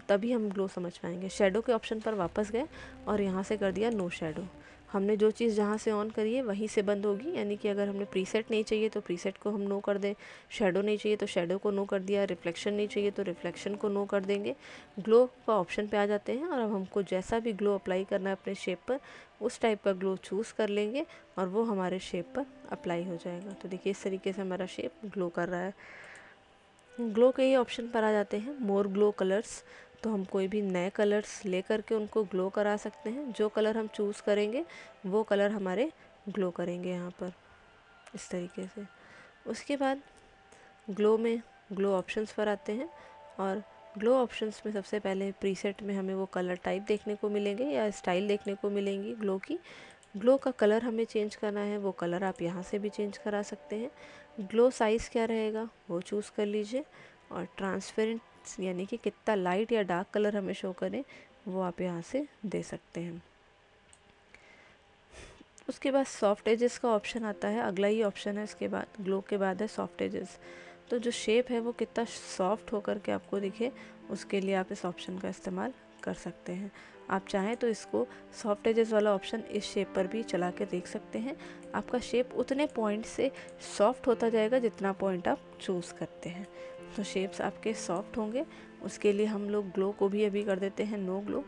तभी हम ग्लो समझ पाएंगे। शेडो के ऑप्शन पर वापस गए और यहाँ से कर दिया नो शेडो। हमने जो चीज़ जहाँ से ऑन करी है वहीं से बंद होगी, यानी कि अगर हमने प्रीसेट नहीं चाहिए तो प्रीसेट को हम नो कर दें, शेडो नहीं चाहिए तो शेडो को नो कर दिया, रिफ्लेक्शन नहीं चाहिए तो रिफ्लेक्शन को नो कर देंगे। ग्लो का ऑप्शन पे आ जाते हैं और अब हमको जैसा भी ग्लो अप्लाई करना है अपने शेप पर उस टाइप का ग्लो चूज़ कर लेंगे और वो हमारे शेप पर अप्लाई हो जाएगा। तो देखिए इस तरीके से हमारा शेप ग्लो कर रहा है। ग्लो के ही ऑप्शन पर आ जाते हैं मोर ग्लो कलर्स। तो हम कोई भी नए कलर्स ले करके उनको ग्लो करा सकते हैं। जो कलर हम चूज़ करेंगे वो कलर हमारे ग्लो करेंगे यहाँ पर इस तरीके से। उसके बाद ग्लो में ग्लो ऑप्शंस पर आते हैं, और ग्लो ऑप्शंस में सबसे पहले प्रीसेट में हमें वो कलर टाइप देखने को मिलेंगे या स्टाइल देखने को मिलेंगी ग्लो की। ग्लो का कलर हमें चेंज करना है, वो कलर आप यहाँ से भी चेंज करा सकते हैं। ग्लो साइज़ क्या रहेगा वो चूज़ कर लीजिए, और ट्रांसपेरेंट यानी कि कितना लाइट या डार्क कलर हमें शो करें वो आप यहाँ से दे सकते हैं। उसके बाद सॉफ्ट एजेस का ऑप्शन आता है, अगला ही ऑप्शन है इसके बाद, ग्लो के बाद है सॉफ्ट एजेस। तो जो शेप है वो कितना सॉफ्ट होकर के आपको दिखे उसके लिए आप इस ऑप्शन का इस्तेमाल कर सकते हैं। आप चाहें तो इसको सॉफ्ट एजेस वाला ऑप्शन इस शेप पर भी चला के देख सकते हैं। आपका शेप उतने पॉइंट से सॉफ्ट होता जाएगा जितना पॉइंट आप चूज़ करते हैं। तो शेप्स आपके सॉफ्ट होंगे, उसके लिए हम लोग ग्लो को भी अभी कर देते हैं नो ग्लो,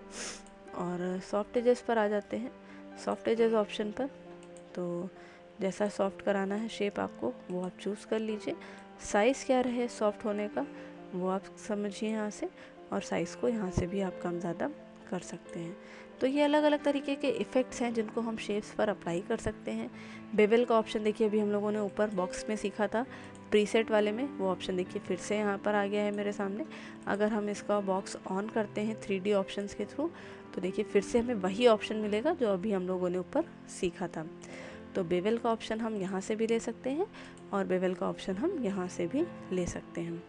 और सॉफ्ट एजेस पर आ जाते हैं। सॉफ्ट एजेस ऑप्शन पर तो जैसा सॉफ्ट कराना है शेप आपको वो आप चूज़ कर लीजिए। साइज़ क्या रहे सॉफ्ट होने का वो आप समझिए यहाँ से, और साइज़ को यहाँ से भी आप कम ज़्यादा कर सकते हैं। तो ये अलग अलग तरीके के इफ़ेक्ट्स हैं जिनको हम शेप्स पर अप्लाई कर सकते हैं। बेवल का ऑप्शन देखिए, अभी हम लोगों ने ऊपर बॉक्स में सीखा था प्रीसेट वाले में, वो ऑप्शन देखिए फिर से यहाँ पर आ गया है मेरे सामने। अगर हम इसका बॉक्स ऑन करते हैं 3D ऑप्शंस के थ्रू, तो देखिए फिर से हमें वही ऑप्शन मिलेगा जो अभी हम लोगों ने ऊपर सीखा था। तो बेवल का ऑप्शन हम यहाँ से भी ले सकते हैं और बेवल का ऑप्शन हम यहाँ से भी ले सकते हैं।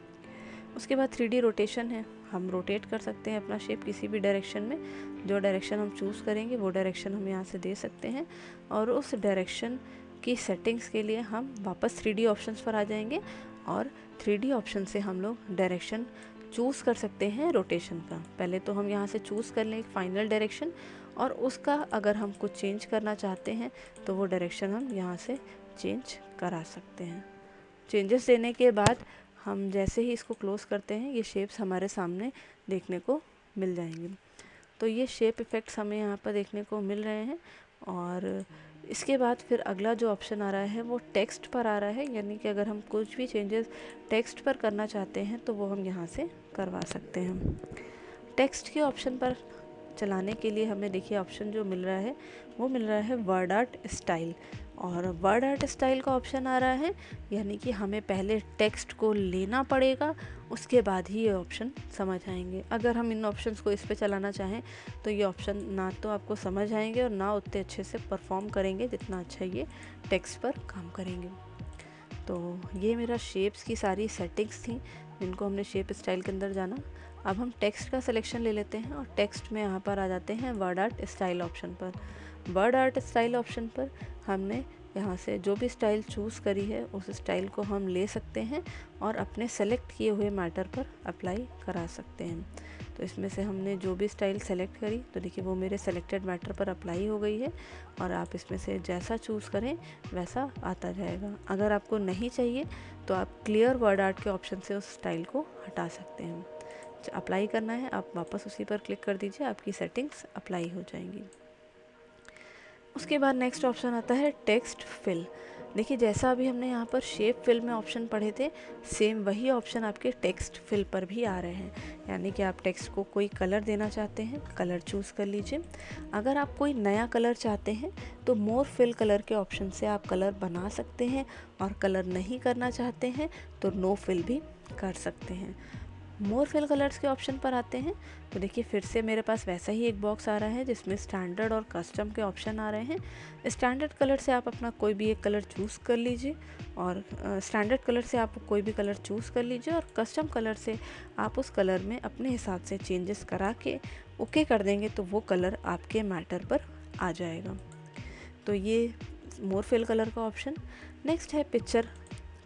उसके बाद 3D रोटेशन है, हम रोटेट कर सकते हैं अपना शेप किसी भी डायरेक्शन में। जो डायरेक्शन हम चूज़ करेंगे वो डायरेक्शन हम यहाँ से दे सकते हैं, और उस डायरेक्शन की सेटिंग्स के लिए हम वापस 3D ऑप्शंस पर आ जाएंगे और 3D ऑप्शन से हम लोग डायरेक्शन चूज़ कर सकते हैं रोटेशन का। पहले तो हम यहाँ से चूज़ कर लें एक फाइनल डायरेक्शन, और उसका अगर हम कुछ चेंज करना चाहते हैं तो वो डायरेक्शन हम यहाँ से चेंज करा सकते हैं। चेंजेस देने के बाद हम जैसे ही इसको क्लोज़ करते हैं, ये शेप्स हमारे सामने देखने को मिल जाएंगे। तो ये शेप इफ़ेक्ट्स हमें यहाँ पर देखने को मिल रहे हैं। और इसके बाद फिर अगला जो ऑप्शन आ रहा है वो टेक्स्ट पर आ रहा है, यानी कि अगर हम कुछ भी चेंजेस टेक्स्ट पर करना चाहते हैं तो वो हम यहाँ से करवा सकते हैं। टेक्स्ट के ऑप्शन पर चलाने के लिए हमें देखिए ऑप्शन जो मिल रहा है वो मिल रहा है वर्ड आर्ट स्टाइल, और वर्ड आर्ट स्टाइल का ऑप्शन आ रहा है, यानी कि हमें पहले टेक्स्ट को लेना पड़ेगा, उसके बाद ही ये ऑप्शन समझ आएंगे। अगर हम इन ऑप्शंस को इस पे चलाना चाहें तो ये ऑप्शन ना तो आपको समझ आएंगे और ना उतने अच्छे से परफॉर्म करेंगे जितना अच्छा ये टेक्स्ट पर काम करेंगे। तो ये मेरा शेप्स की सारी सेटिंग्स थी जिनको हमने शेप स्टाइल के अंदर जाना। अब हम टेक्स्ट का सिलेक्शन ले लेते हैं और टेक्स्ट में यहाँ पर आ जाते हैं वर्ड आर्ट स्टाइल ऑप्शन पर। वर्ड आर्ट स्टाइल ऑप्शन पर हमने यहाँ से जो भी स्टाइल चूज़ करी है उस स्टाइल को हम ले सकते हैं और अपने सेलेक्ट किए हुए मैटर पर अप्लाई करा सकते हैं। तो इसमें से हमने जो भी स्टाइल सेलेक्ट करी तो देखिए वो मेरे सेलेक्टेड मैटर पर अप्लाई हो गई है, और आप इसमें से जैसा चूज़ करें वैसा आता जाएगा। अगर आपको नहीं चाहिए तो आप क्लियर वर्ड आर्ट के ऑप्शन से उस स्टाइल को हटा सकते हैं। अप्लाई करना है, आप वापस उसी पर क्लिक कर दीजिए, आपकी सेटिंग्स अप्लाई हो जाएंगी। उसके बाद नेक्स्ट ऑप्शन आता है टेक्स्ट फिल। देखिए जैसा अभी हमने यहाँ पर शेप फिल में ऑप्शन पढ़े थे, सेम वही ऑप्शन आपके टेक्स्ट फिल पर भी आ रहे हैं। यानी कि आप टेक्स्ट को कोई कलर देना चाहते हैं, कलर चूज़ कर लीजिए। अगर आप कोई नया कलर चाहते हैं तो मोर फिल कलर के ऑप्शन से आप कलर बना सकते हैं, और कलर नहीं करना चाहते हैं तो नो फिल भी कर सकते हैं। मोर फिल कलर्स के ऑप्शन पर आते हैं तो देखिए फिर से मेरे पास वैसा ही एक बॉक्स आ रहा है जिसमें स्टैंडर्ड और कस्टम के ऑप्शन आ रहे हैं। स्टैंडर्ड कलर से आप अपना कोई भी एक कलर चूज़ कर लीजिए, और स्टैंडर्ड कलर से आप कोई भी कलर चूज़ कर लीजिए, और कस्टम कलर से आप उस कलर में अपने हिसाब से चेंजेस करा के ओके कर देंगे तो वो कलर आपके मैटर पर आ जाएगा। तो ये मोर फिल कलर का ऑप्शन। नेक्स्ट है पिक्चर।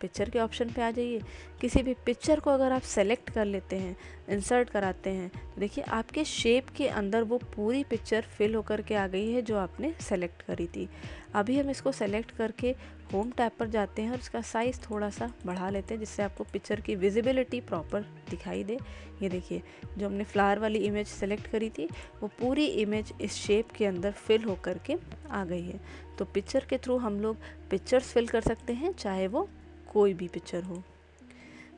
पिक्चर के ऑप्शन पे आ जाइए। किसी भी पिक्चर को अगर आप सेलेक्ट कर लेते हैं, इंसर्ट कराते हैं, तो देखिए आपके शेप के अंदर वो पूरी पिक्चर फिल होकर के आ गई है जो आपने सेलेक्ट करी थी। अभी हम इसको सेलेक्ट करके होम टैब पर जाते हैं और इसका साइज़ थोड़ा सा बढ़ा लेते हैं जिससे आपको पिक्चर की विजिबिलिटी प्रॉपर दिखाई दे। ये देखिए जो हमने फ्लावर वाली इमेज सेलेक्ट करी थी वो पूरी इमेज इस शेप के अंदर फिल होकर के आ गई है। तो पिक्चर के थ्रू हम लोग पिक्चर्स फिल कर सकते हैं, चाहे वो कोई भी पिक्चर हो।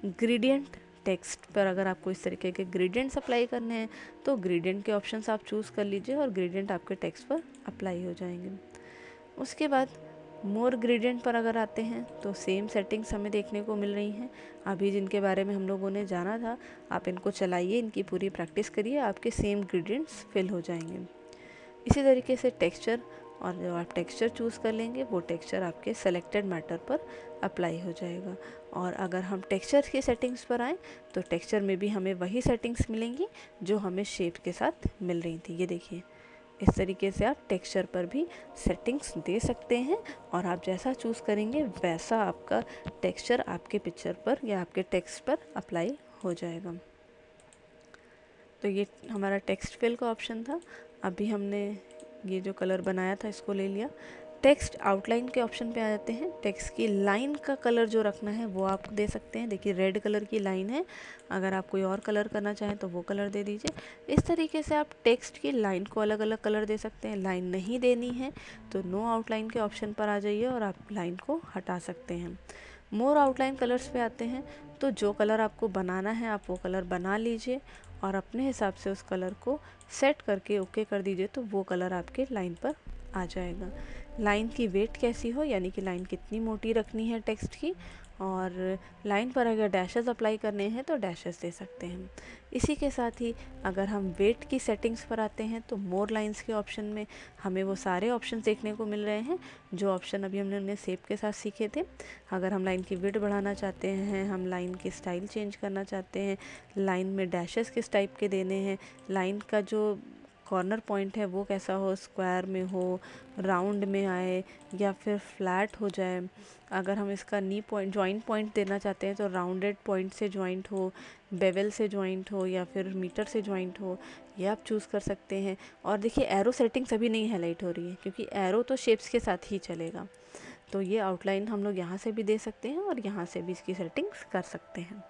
ग्रेडियंट टेक्स्ट पर अगर आपको इस तरीके के ग्रेडियंट्स अप्लाई करने हैं तो ग्रेडियंट के ऑप्शंस आप चूज़ कर लीजिए और ग्रेडियंट आपके टेक्स्ट पर अप्लाई हो जाएंगे। उसके बाद मोर ग्रेडियंट पर अगर आते हैं तो सेम सेटिंग्स हमें देखने को मिल रही हैं। अभी जिनके बारे में हम लोगों ने जाना था, आप इनको चलाइए, इनकी पूरी प्रैक्टिस करिए, आपके सेम ग्रेडियंट्स फिल हो जाएंगे। इसी तरीके से टेक्सचर, और जो आप टेक्सचर चूज़ कर लेंगे वो टेक्सचर आपके सेलेक्टेड मैटर पर अप्लाई हो जाएगा। और अगर हम टेक्सचर की सेटिंग्स पर आएँ तो टेक्सचर में भी हमें वही सेटिंग्स मिलेंगी जो हमें शेप के साथ मिल रही थी। ये देखिए इस तरीके से आप टेक्सचर पर भी सेटिंग्स दे सकते हैं, और आप जैसा चूज़ करेंगे वैसा आपका टेक्सचर आपके पिक्चर पर या आपके टेक्स्ट पर अप्लाई हो जाएगा। तो ये हमारा टेक्स्ट फिल का ऑप्शन था। अभी हमने ये जो कलर बनाया था इसको ले लिया। टेक्स्ट आउटलाइन के ऑप्शन पे आ जाते हैं। टेक्स्ट की लाइन का कलर जो रखना है वो आप दे सकते हैं। देखिए रेड कलर की लाइन है, अगर आप कोई और कलर करना चाहें तो वो कलर दे दीजिए। इस तरीके से आप टेक्स्ट की लाइन को अलग अलग कलर दे सकते हैं। लाइन नहीं देनी है तो नो आउटलाइन के ऑप्शन पर आ जाइए और आप लाइन को हटा सकते हैं। मोर आउटलाइन कलर्स पे आते हैं तो जो कलर आपको बनाना है आप वो कलर बना लीजिए, और अपने हिसाब से उस कलर को सेट करके ओके कर दीजिए, तो वो कलर आपके लाइन पर आ जाएगा। लाइन की वेट कैसी हो, यानी कि लाइन कितनी मोटी रखनी है टेक्स्ट की, और लाइन पर अगर डैशेस अप्लाई करने हैं तो डैशेस दे सकते हैं। इसी के साथ ही अगर हम वेट की सेटिंग्स पर आते हैं तो मोर लाइंस के ऑप्शन में हमें वो सारे ऑप्शन देखने को मिल रहे हैं जो ऑप्शन अभी हमने उन्हें शेप के साथ सीखे थे। अगर हम लाइन की विड्थ बढ़ाना चाहते हैं, हम लाइन की स्टाइल चेंज करना चाहते हैं, लाइन में डैशेस किस टाइप के देने हैं, लाइन का जो कॉर्नर पॉइंट है वो कैसा हो, स्क्वायर में हो, राउंड में आए या फिर फ्लैट हो जाए। अगर हम इसका नी पॉइंट जॉइंट पॉइंट देना चाहते हैं तो राउंडेड पॉइंट से जॉइंट हो, बेवल से जॉइंट हो या फिर मीटर से जॉइंट हो, ये आप चूज़ कर सकते हैं। और देखिए एरो सेटिंग्स अभी नहीं हाईलाइट हो रही है क्योंकि एरो तो शेप्स के साथ ही चलेगा। तो ये आउटलाइन हम लोग यहाँ से भी दे सकते हैं और यहाँ से भी इसकी सेटिंग्स कर सकते हैं।